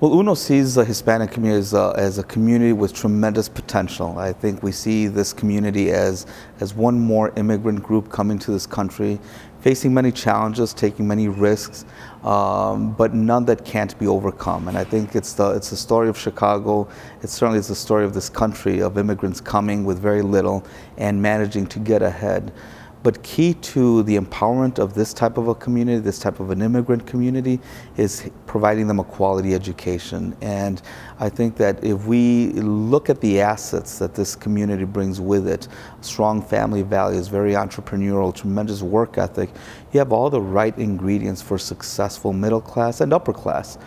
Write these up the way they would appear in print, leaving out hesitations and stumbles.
Well, UNO sees the Hispanic community as a community with tremendous potential. I think we see this community as one more immigrant group coming to this country, facing many challenges, taking many risks, but none that can't be overcome. And I think it's the story of Chicago. It certainly is the story of this country, of immigrants coming with very little and managing to get ahead. But key to the empowerment of this type of a community, this type of an immigrant community, is providing them a quality education. And I think that if we look at the assets that this community brings with it, strong family values, very entrepreneurial, tremendous work ethic, you have all the right ingredients for successful middle class and upper class,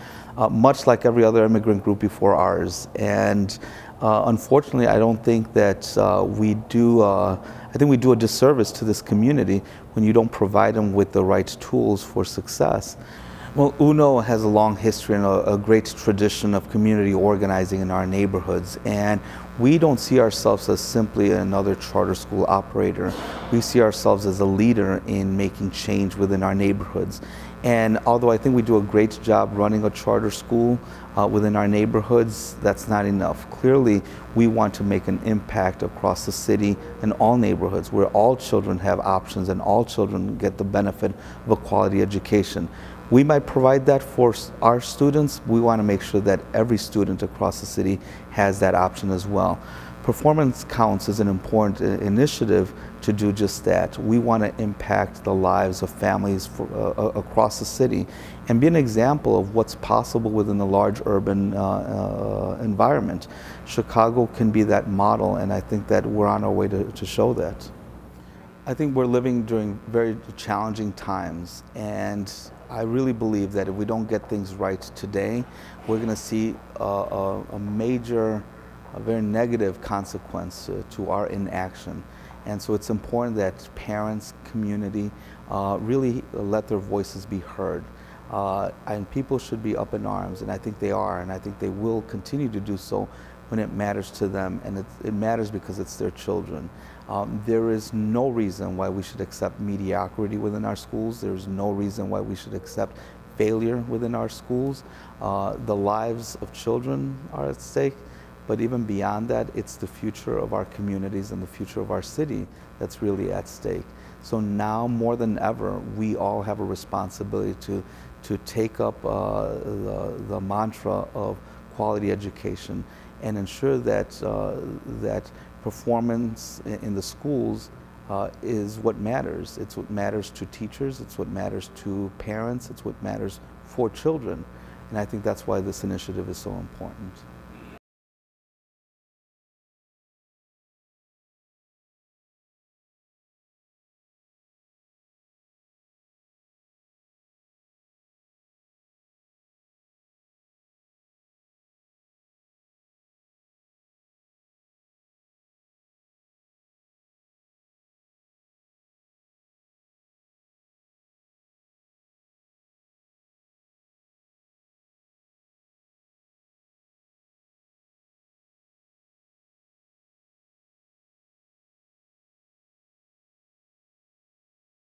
much like every other immigrant group before ours. And unfortunately, I don't think that I think we do a disservice to this community when you don't provide them with the right tools for success. Well, UNO has a long history and a great tradition of community organizing in our neighborhoods, and we don't see ourselves as simply another charter school operator. We see ourselves as a leader in making change within our neighborhoods. And although I think we do a great job running a charter school within our neighborhoods, that's not enough. Clearly, we want to make an impact across the city and all neighborhoods where all children have options and all children get the benefit of a quality education. We might provide that for our students. We want to make sure that every student across the city has that option as well. Performance Counts is an important initiative to do just that. We want to impact the lives of families across the city and be an example of what's possible within a large urban environment. Chicago can be that model, and I think that we're on our way to show that. I think we're living during very challenging times, and I really believe that if we don't get things right today, we're going to see a very negative consequence to our inaction. And so it's important that parents, community, really let their voices be heard. And people should be up in arms, and I think they are, and I think they will continue to do so when it matters to them, and it matters because it's their children. There is no reason why we should accept mediocrity within our schools. There's no reason why we should accept failure within our schools. The lives of children are at stake, but even beyond that, it's the future of our communities and the future of our city that's really at stake. So now more than ever, we all have a responsibility to take up the mantra of quality education and ensure that that performance in the schools is what matters. It's what matters to teachers, it's what matters to parents, it's what matters for children. And I think that's why this initiative is so important.